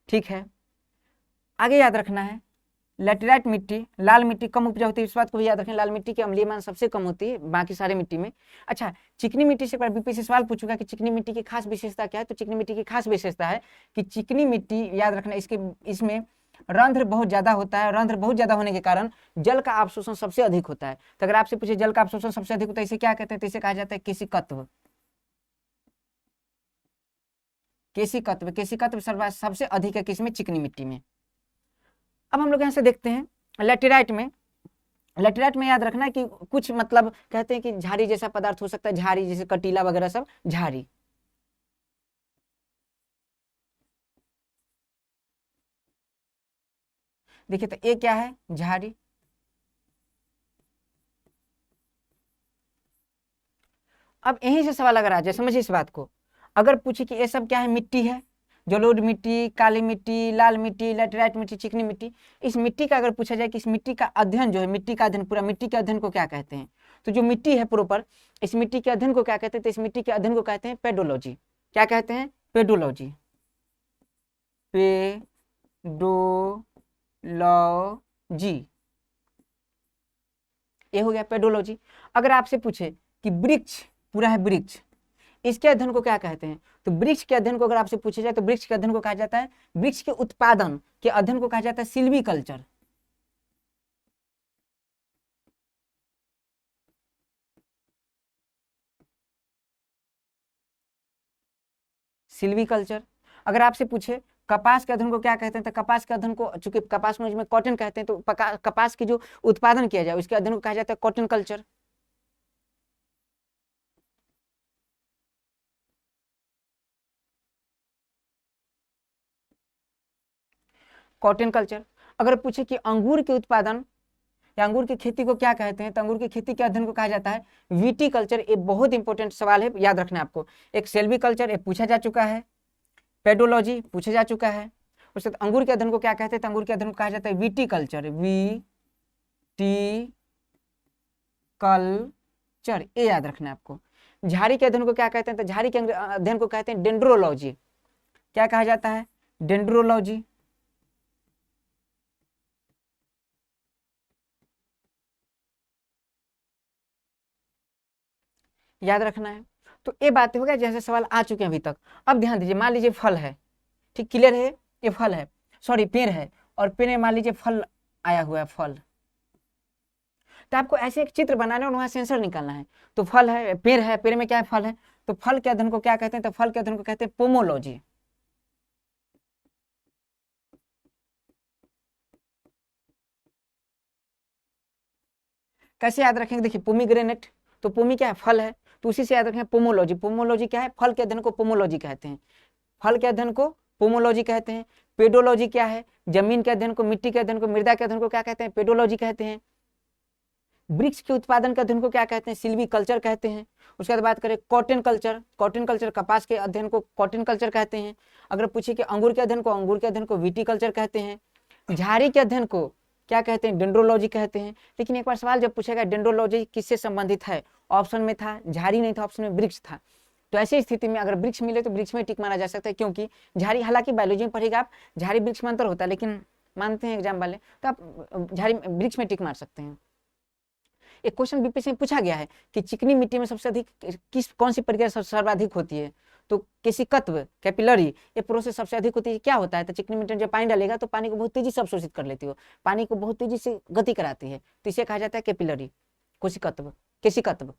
ठीक है। आगे याद रखना है लैटेराइट मिट्टी, लाल मिट्टी कम उपजाऊ होती है, इस बात को भी याद रखें। लाल मिट्टी की अम्लीय मान सबसे कम होती है बाकी सारे मिट्टी में। अच्छा, चिकनी मिट्टी से बीपीएससी सवाल पूछूंगा कि चिकनी मिट्टी की खास विशेषता क्या है, तो चिकनी मिट्टी की खास विशेषता है कि चिकनी मिट्टी, याद रखना, इसमें रंध्र बहुत ज्यादा होता है। रंध्र बहुत ज्यादा होने के कारण जल का अवशोषण सबसे अधिक होता है। तो अगर आपसे पूछे जल का अवशोषण सबसे अधिक होता है, इसे क्या कहते हैं, तो इसे कहा जाता है केशिकत्व। केशिकत्व सबसे अधिक है किसमें, चिकनी मिट्टी में। अब हम लोग यहाँ से देखते हैं लैटेराइट में। लैटेराइट में याद रखना है कि कुछ मतलब कहते हैं कि झाड़ी जैसा पदार्थ हो सकता है, झाड़ी जैसे कटीला वगैरह सब झाड़ी। देखिए तो ये क्या है, झाड़ी। अब यहीं से सवाल अगर आ जाए, समझिए इस बात को, अगर पूछे कि ये सब क्या है, मिट्टी है, जलोढ़ मिट्टी, काली मिट्टी, लाल मिट्टी, लैटेराइट मिट्टी, चिकनी मिट्टी। इस मिट्टी का अगर पूछा जाए कि इस मिट्टी का अध्ययन जो है, मिट्टी का अध्ययन, पूरा मिट्टी के अध्ययन को क्या कहते हैं, तो जो मिट्टी है प्रॉपर, इस मिट्टी के अध्ययन को क्या कहते हैं, तो इस मिट्टी के अध्ययन को कहते हैं पेडोलॉजी। क्या कहते हैं, पेडोलॉजी। पेडोलॉजी, ये हो गया पेडोलॉजी। अगर आपसे पूछे कि वृक्ष पूरा है, वृक्ष, इसके अध्ययन को क्या कहते हैं? तो वृक्ष के अध्ययन को अगर आपसे पूछा जाए तो वृक्ष के अध्ययन को कहा जाता है, वृक्ष के उत्पादन के अध्ययन को कहा जाता है सिल्वीकल्चर। सिल्वीकल्चर। अगर आपसे पूछे कपास के अध्ययन को क्या कहते हैं, तो कपास के अध्ययन को, चूंकि कपास में कॉटन कहते हैं, तो कपास की जो उत्पादन किया जाए उसके अध्ययन को कहा जाता है कॉटन कल्चर। Cotton culture. अगर पूछे कि अंगूर के उत्पादन या अंगूर की खेती को क्या कहते हैं, तो अंगूर की खेती के अध्ययन को कहा जाता है वीटी कल्चर। ये बहुत इंपॉर्टेंट सवाल है, याद रखना आपको। एक सेल्वी कल्चर, ये पूछा जा चुका है। पेडोलॉजी पूछा जा चुका है। उसके बाद अंगूर के अध्ययन को क्या कहते हैं, तो अंगूर के अध्ययन को कहा जाता है वीटी कल्चर, वीटी कल्चर, ये याद रखना है आपको। झाड़ी के अध्ययन को क्या कहते हैं, तो झाड़ी के अध्ययन को कहते हैं डेंड्रोलॉजी। क्या कहा जाता है? डेंड्रोलॉजी। याद रखना है। तो ये बातें हो गया, जैसे सवाल आ चुके हैं अभी तक। अब ध्यान दीजिए, मान लीजिए फल है, ठीक, क्लियर है, ये फल है, सॉरी पेड़ है, और पेड़ में मान लीजिए फल आया हुआ है, फल। तो आपको ऐसे एक चित्र बनाना है और वहां सेंसर निकालना है। तो फल है, पेड़ है, पेड़ में क्या है? फल है। तो फल के अध्ययन को क्या कहते हैं, तो फल के अध्ययन को कहते हैं पोमोलॉजी। कैसे याद रखेंगे? देखिए पोमीग्रेनेट, तो पोमी क्या है? फल है, तो उसी से याद रखेंगे पोमोलॉजी। पोमोलॉजी क्या है? फल के अध्ययन को पोमोलॉजी कहते हैं, फल के अध्ययन को पोमोलॉजी कहते हैं। पेडोलॉजी क्या है? जमीन के अध्ययन को, मिट्टी के अध्ययन को, मृदा के अध्ययन को क्या कहते हैं? पेडोलॉजी कहते हैं। वृक्ष के उत्पादन के अध्ययन को क्या कहते हैं? सिल्वी कल्चर कहते हैं। उसके बाद बात करें कॉटन कल्चर, कॉटन कल्चर, कपास के अध्ययन को कॉटन कल्चर कहते हैं। अगर पूछे कि अंगूर के अध्ययन को, अंगूर के अध्ययन को विटी कल्चर कहते हैं। झाड़ी के अध्ययन को क्या कहते हैं? डेंड्रोलॉजी कहते हैं। लेकिन एक बार सवाल जब पूछेगा डेंड्रोलॉजी किससे संबंधित है, ऑप्शन में था झाड़ी नहीं था, ऑप्शन में वृक्ष था। तो ऐसी स्थिति में अगर वृक्ष मिले तो वृक्ष में टिक माना जा सकता है, क्योंकि झाड़ी, हालांकि बायोलॉजी में पढ़ेगा आप, झाड़ी वृक्ष में अंतर होता है, लेकिन मानते हैं एग्जाम वाले, तो आप झाड़ी वृक्ष में टिक मार सकते हैं। एक क्वेश्चन बीपीएससी में पूछा गया है कि चिकनी मिट्टी में सबसे अधिक कौन सी प्रक्रिया सर्वाधिक होती है? तो केशिकत्व, कैपिलरी, ये प्रोसेस सबसे अधिक होती है। क्या होता है? तो चिकनी मिट्टी में जब पानी डालेगा तो पानी को बहुत तेजी से अवशोषित कर लेती हो, पानी को बहुत तेजी से गति कराती है, तो इसे कहा जाता है कैपिलरी, कोशिकत्व, केशिकत्व।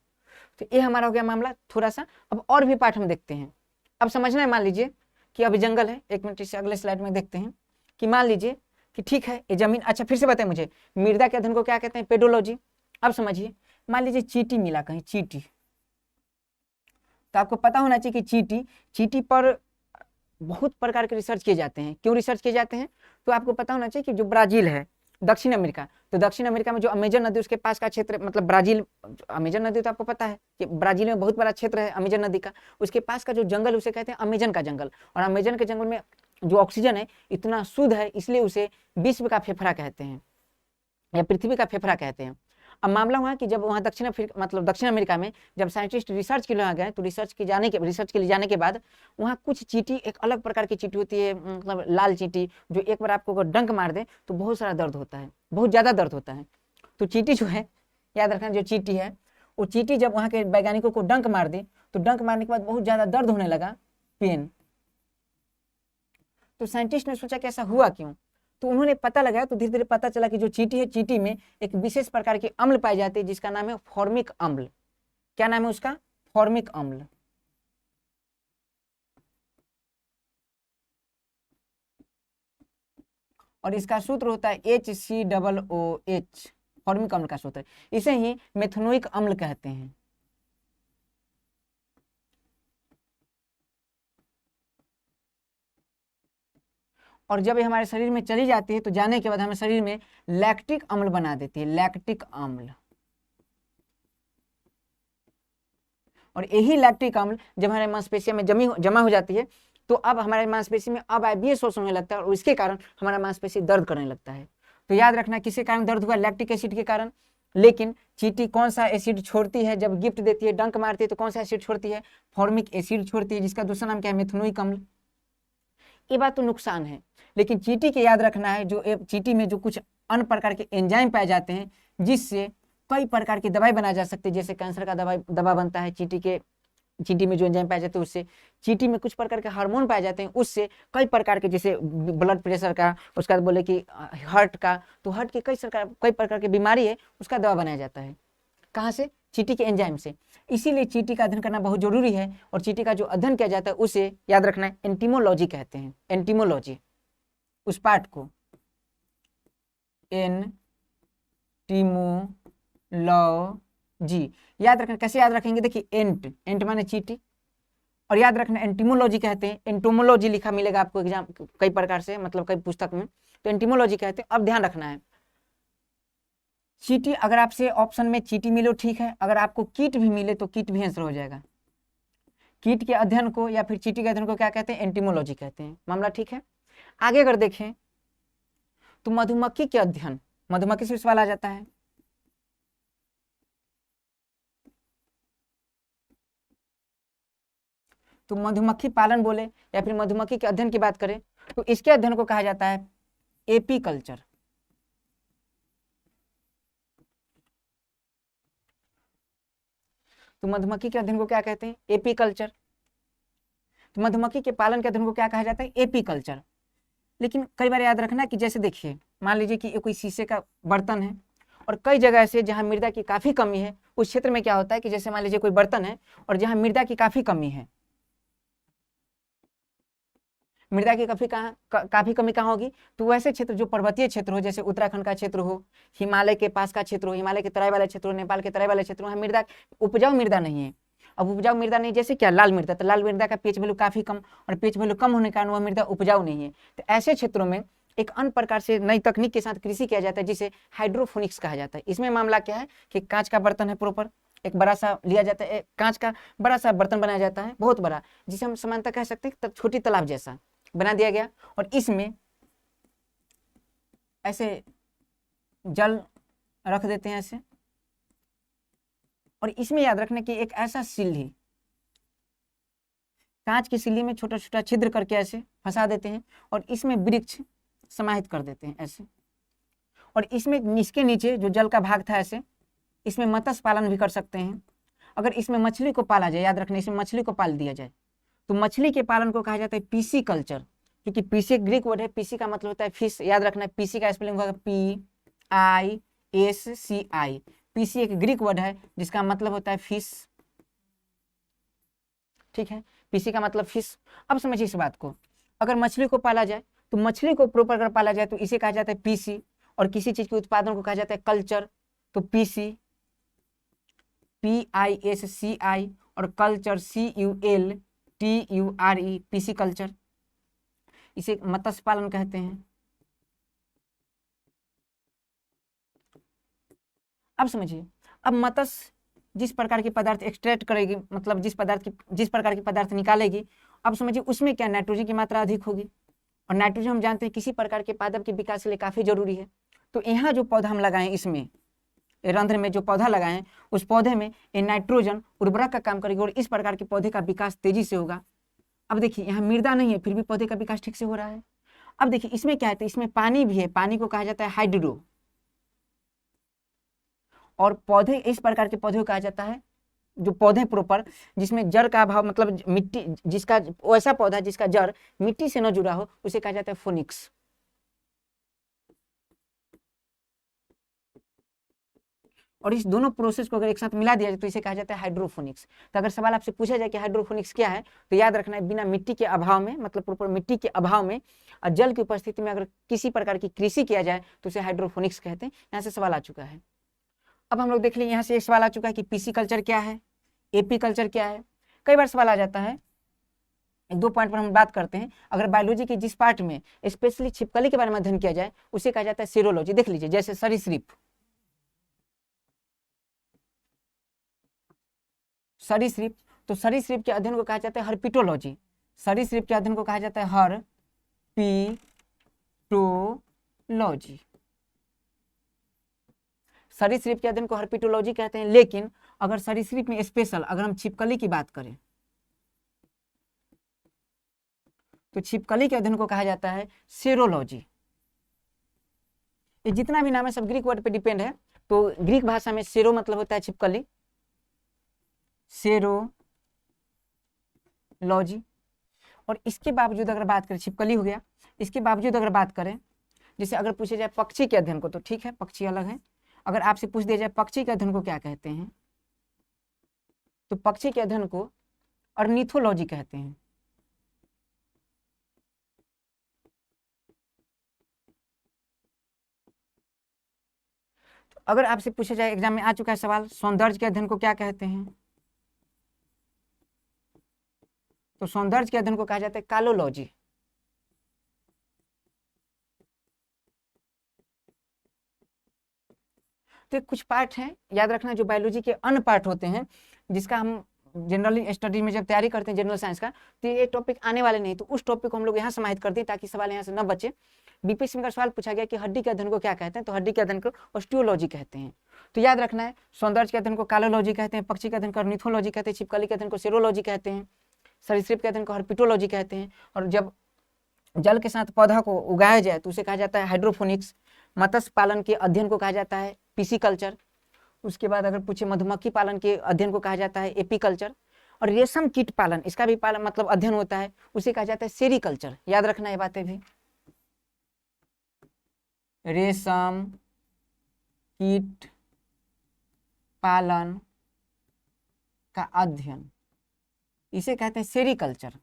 तो ये हमारा हो गया मामला थोड़ा सा। अब और भी पार्ट हम देखते हैं। अब समझना है, मान लीजिए कि अभी जंगल है, एक मिनट से अगले स्लाइड में देखते हैं कि मान लीजिए कि ठीक है ये जमीन, अच्छा फिर से बताएं मुझे, मृदा के अध्ययन को क्या कहते हैं? पेडोलॉजी। अब समझिए, मान लीजिए चींटी मिला कहीं, चींटी, तो आपको पता होना चाहिए कि चींटी पर बहुत प्रकार के रिसर्च किए जाते हैं। क्यों रिसर्च किए जाते हैं? तो आपको पता होना चाहिए कि जो ब्राजील है, दक्षिण अमेरिका, तो दक्षिण अमेरिका में जो अमेजन नदी उसके पास का क्षेत्र, मतलब ब्राजील, अमेजन नदी तो आपको पता है कि ब्राजील में बहुत बड़ा क्षेत्र है अमेजन नदी का, उसके पास का जो जंगल उसे कहते हैं अमेजन का जंगल। और अमेजन के जंगल में जो ऑक्सीजन है इतना शुद्ध है, इसलिए उसे विश्व का फेफड़ा कहते हैं या पृथ्वी का फेफड़ा कहते हैं। अब मामला हुआ कि जब वहाँ दक्षिण अमेरिका में जब साइंटिस्ट रिसर्च के लिए वहाँ गए, तो रिसर्च के लिए जाने के बाद वहाँ कुछ चींटी, एक अलग प्रकार की चींटी होती है, मतलब लाल चींटी, जो एक बार आपको अगर डंक मार दे तो बहुत सारा दर्द होता है, बहुत ज़्यादा दर्द होता है। तो चींटी जो है, याद रखना, जो चींटी है, वो चींटी जब वहाँ के वैज्ञानिकों को डंक मार दी, तो डंक मारने के बाद बहुत ज़्यादा दर्द होने लगा, पेन। तो साइंटिस्ट ने सोचा कि ऐसा हुआ क्यों? तो उन्होंने पता लगाया, तो धीरे धीरे पता चला कि जो चींटी है, चींटी में एक विशेष प्रकार के अम्ल पाए जाते हैं जिसका नाम है फॉर्मिक अम्ल। क्या नाम है उसका? फॉर्मिक अम्ल। और इसका सूत्र होता है HCOOH, फॉर्मिक अम्ल का सूत्र। इसे ही मेथनोइक अम्ल कहते हैं। और जब ये हमारे शरीर में चली जाती है तो जाने के बाद हमें शरीर में लैक्टिक अम्ल बना देती है, लैक्टिक अम्ल। और यही लैक्टिक अम्ल जब हमारे मांसपेशियों में जमा हो जाती है, तो अब हमारे मांसपेशी में अब आईबीए शोषण होने लगता है और इसके कारण हमारा मांसपेशी दर्द करने लगता है। तो याद रखना किसके कारण दर्द हुआ? लैक्टिक एसिड के कारण। लेकिन चींटी कौन सा एसिड छोड़ती है? जब गिफ्ट देती है, डंक मारती है, तो कौन सा एसिड छोड़ती है? फॉर्मिक एसिड छोड़ती है, जिसका दूसरा नाम क्या है? मेथनोइक अम्ल। ये बात तो नुकसान है, लेकिन चींटी के याद रखना है, जो चींटी में जो कुछ अन्य प्रकार के एंजाइम पाए जाते हैं जिससे कई प्रकार की दवाई बनाई जा सकती है। जैसे कैंसर का दवा बनता है चींटी के चींटी में जो एंजाइम पाए जाते हैं उससे, चींटी में कुछ प्रकार के हार्मोन पाए जाते हैं उससे, कई प्रकार के जैसे ब्लड प्रेशर का, उसके बाद बोले कि हार्ट का, तो हार्ट की कई प्रकार की बीमारी है उसका दवा बनाया जाता है। कहाँ से? चींटी के एंजाइम से। इसीलिए चींटी का अध्ययन करना बहुत जरूरी है। और चींटी का जो अध्ययन किया जाता है उसे याद रखना है एंटीमोलॉजी कहते हैं। एंटीमोलॉजी, उस पार्ट को एंटीमोलॉजी याद रखना। कैसे याद रखेंगे? देखिए एंट माने चींटी, और याद रखना एंटीमोलॉजी कहते हैं। एंटोमोलॉजी लिखा मिलेगा आपको एग्जाम कई प्रकार से, मतलब कई पुस्तक में, तो एंटीमोलॉजी कहते हैं। अब ध्यान रखना है, चींटी अगर आपसे ऑप्शन में चींटी मिले ठीक है, अगर आपको कीट भी मिले तो कीट भी आंसर हो जाएगा। कीट के अध्ययन को या फिर चींटी के अध्ययन को क्या कहते हैं? एंटीमोलॉजी कहते हैं। मामला ठीक है। आगे अगर देखें तो मधुमक्खी के अध्ययन, मधुमक्खी से सवाल आ जाता है। तो मधुमक्खी पालन बोले या फिर मधुमक्खी के अध्ययन की बात करें तो इसके अध्ययन को कहा जाता है एपीकल्चर। तो मधुमक्खी के अध्ययन को क्या कहते हैं? एपीकल्चर। तो मधुमक्खी के पालन के अध्ययन को क्या कहा जाता है? एपीकल्चर। लेकिन कई बार याद रखना कि जैसे देखिए, मान लीजिए कि ये कोई शीशे का बर्तन है और कई जगह ऐसे जहां मृदा की काफी कमी है, उस क्षेत्र में क्या होता है कि जैसे मान लीजिए कोई बर्तन है और जहां मृदा की काफी कमी है, मृदा की काफी कमी कहाँ होगी? तो वैसे क्षेत्र जो पर्वतीय क्षेत्र हो, जैसे उत्तराखंड का क्षेत्र हो, हिमालय के पास का क्षेत्र हो, हिमालय के तराई वाले क्षेत्र हो, नेपाल के तराई वाले क्षेत्र हो, मृदा उपजाऊ मृदा नहीं है। अब उपजाऊ मृदा नहीं, जैसे क्या लाल मृदा, तो लाल मृदा का पीएच वैल्यू काफी कम, और पीएच वैल्यू कम होने के कारण वह मृदा उपजाऊ नहीं है। तो ऐसे क्षेत्रों में एक अन्य प्रकार से नई तकनीक के साथ कृषि किया जाता है जिसे हाइड्रोफोनिक्स कहा जाता है। इसमें मामला क्या है कि कांच का बर्तन है, प्रॉपर एक बड़ा सा लिया जाता है, कांच का बड़ा सा बर्तन बनाया जाता है, बहुत बड़ा, जिसे हम समानता कह सकते हैं छोटी तालाब जैसा बना दिया गया, और इसमें ऐसे जल रख देते हैं ऐसे, और इसमें याद रखना कि एक ऐसा सिल्ली, कांच की सिल्ली में छोटा छोटा छिद्र करके ऐसे फंसा देते हैं और इसमें वृक्ष समाहित कर देते हैं ऐसे, और इसमें इसके नीचे जो जल का भाग था ऐसे, इसमें मत्स्य पालन भी कर सकते हैं। अगर इसमें मछली को पाला जाए, याद रखना इसमें मछली को पाल दिया जाए तो मछली के पालन को कहा जाता है पीसी कल्चर। क्योंकि पीसी एक ग्रीक वर्ड है, पीसी का मतलब होता है फिश, याद रखना है पीसी का स्पेलिंग होगा PISCI। पीसी एक ग्रीक वर्ड है जिसका मतलब होता है फिश, ठीक है, पीसी का मतलब फिश। अब समझिए इस बात को, अगर मछली को पाला जाए तो मछली को प्रॉपर अगर पाला जाए तो इसे कहा जाता है पीसी, और किसी चीज के उत्पादन को कहा जाता है कल्चर, तो पीसी PISCI और कल्चर CULTURE, पीसी कल्चर, इसे मत्स्य पालन कहते हैं। अब समझिए, अब मत्स्य जिस प्रकार की पदार्थ एक्सट्रैक्ट करेगी, मतलब जिस प्रकार की पदार्थ निकालेगी, अब समझिए उसमें क्या नाइट्रोजन की मात्रा अधिक होगी, और नाइट्रोजन हम जानते हैं किसी प्रकार के पादप के विकास के लिए काफी जरूरी है। तो यहाँ जो पौधा हम लगाएं, इसमें रंध्र में जो पौधा लगाएं, उस पौधे में ये नाइट्रोजन उर्वरक का काम करेगी और इस प्रकार के पौधे का विकास तेजी से होगा। अब देखिए यहाँ मृदा नहीं है फिर भी पौधे का विकास ठीक से हो रहा है। अब देखिए इसमें क्या है, तो इसमें पानी भी है, पानी को कहा जाता है हाइड्रो, और पौधे इस प्रकार के पौधे को कहा जाता है जो पौधे प्रॉपर जिसमें जड़ का अभाव, मतलब मिट्टी जिसका, वैसा पौधा जिसका जड़ मिट्टी से न जुड़ा हो, उसे कहा जाता है फोनिक्स। और इस दोनों प्रोसेस को अगर एक साथ मिला दिया जाए तो इसे कहा जाता है हाइड्रोफोनिक्स। तो अगर सवाल आपसे पूछा जाए कि हाइड्रोफोनिक्स क्या है, तो याद रखना है बिना मिट्टी के अभाव में, मतलब प्रॉपर मिट्टी के अभाव में और जल की उपस्थिति में अगर किसी प्रकार की कृषि किया जाए तो उसे हाइड्रोफोनिक्स कहते हैं। यहाँ से सवाल आ चुका है। अब हम लोग देख लें, यहाँ से एक सवाल आ चुका है कि पीसी कल्चर क्या है, एपी कल्चर क्या है। कई बार सवाल आ जाता है, एक दो पॉइंट पर हम बात करते हैं। अगर बायोलॉजी के जिस पार्ट में स्पेशली छिपकली के बारे में अध्ययन किया जाए उसे कहा जाता है सीरोलॉजी। देख लीजिए, जैसे सरीसृप, सरीसृप, तो सरीसृप के अध्ययन को कहा जाता है हर्पिटोलॉजी। सरीसृप के अध्ययन को कहा जाता है हर्पिटोलॉजी। सरीसृप के अध्ययन को हर्पिटोलॉजी कहते हैं। लेकिन अगर सरीसृप में स्पेशल अगर हम छिपकली की बात करें तो छिपकली के अध्ययन को कहा जाता है सेरोलॉजी। ये जितना भी नाम है सब ग्रीक वर्ड पे डिपेंड है। तो ग्रीक भाषा में सेरो मतलब होता है छिपकली, सेरो लॉजी। और इसके बावजूद अगर बात करें, छिपकली हो गया, इसके बावजूद अगर बात करें, जैसे अगर पूछे जाए पक्षी के अध्ययन को, तो ठीक है पक्षी अलग है। अगर आपसे पूछ दिया जाए पक्षी के अध्ययन को क्या कहते हैं, तो पक्षी के अध्ययन को ऑर्निथोलॉजी कहते हैं। तो अगर आपसे पूछा जाए, एग्जाम में आ चुका है सवाल, सौंदर्य के अध्ययन को क्या कहते हैं, तो सौंदर्य के अध्ययन को कहा जाता है कालोलॉजी। तो कुछ पार्ट हैं, याद रखना, जो बायोलॉजी के अन्य पार्ट होते हैं, जिसका हम जनरली स्टडी में जब तैयारी करते हैं जनरल साइंस का, तो ये टॉपिक आने वाले नहीं, तो उस टॉपिक को हम लोग यहाँ समाहित कर दें ताकि सवाल यहाँ से न बचे। बीपीएससी में अगर सवाल पूछा गया कि हड्डी के अध्ययन को क्या कहते हैं, तो हड्डी के अध्ययन को ऑस्टियोलॉजी कहते हैं। तो याद रखना है, सौंदर्य के अध्ययन को कालोलॉजी कहते हैं, पक्षी के अध्ययन को ऑर्निथोलॉजी कहते हैं, छिपकली के अध्ययन को सेरोलॉजी कहते हैं, सरीसृप के अध्ययन को हर्पिटोलॉजी कहते हैं। और जब जल के साथ पौधा को उगाया जाए तो उसे कहा जाता है हाइड्रोफोनिक्स। मत्स्य पालन के अध्ययन को कहा जाता है पिसिकल्चर। उसके बाद अगर पूछे मधुमक्खी पालन के अध्ययन को कहा जाता है एपीकल्चर। और रेशम कीट पालन, इसका भी पालन मतलब अध्ययन होता है, उसे कहा जाता है सेरीकल्चर। याद रखना ये बातें भी, रेशम कीट पालन का अध्ययन, इसे कहते हैं सेरीकल्चर।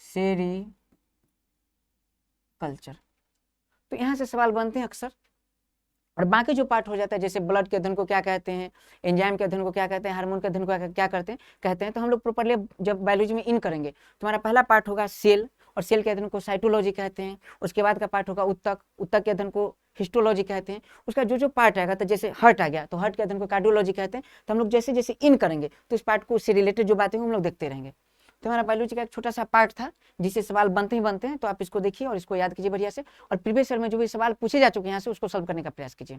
सेरीकल्चर। तो यहाँ से सवाल बनते हैं अक्सर। और बाकी जो पार्ट हो जाता है, जैसे ब्लड के अध्ययन को क्या कहते हैं, एंजाइम के अध्ययन को क्या कहते हैं, हार्मोन के अध्ययन को क्या कहते हैं, तो हम लोग प्रॉपर्ली जब बायोलॉजी में इन करेंगे, तुम्हारा पहला पार्ट होगा सेल, और सेल के अध्ययन को साइटोलॉजी कहते हैं। उसके बाद का पार्ट होगा उत्तक, उत्तक के अध्ययन को हिस्टोलॉजी कहते हैं। उसका जो पार्ट आएगा, तो जैसे हार्ट आ गया तो हार्ट के अध्ययन को कार्डियोलॉजी कहते हैं। तो हम लोग जैसे जैसे इन करेंगे तो इस पार्ट को से रिलेटेड जो बातें हम लोग देखते रहेंगे। तो हमारा बायोलॉजी का एक छोटा सा पार्ट था जिससे सवाल बनते ही बनते हैं, तो आप इसको देखिए और इसको याद कीजिए बढ़िया से। और प्रीवियस ईयर में जो भी सवाल पूछे जा चुके हैं यहाँ से, उसको सॉल्व करने का प्रयास कीजिए।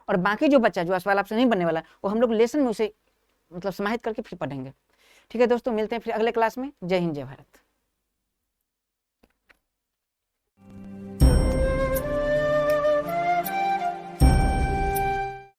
और बाकी जो बच्चा जो सवाल आपसे नहीं बनने वाला, वो हम लोग लेसन में उसे मतलब समाहित करके फिर पढ़ेंगे। ठीक है दोस्तों, मिलते हैं फिर अगले क्लास में। जय हिंद, जय भारत।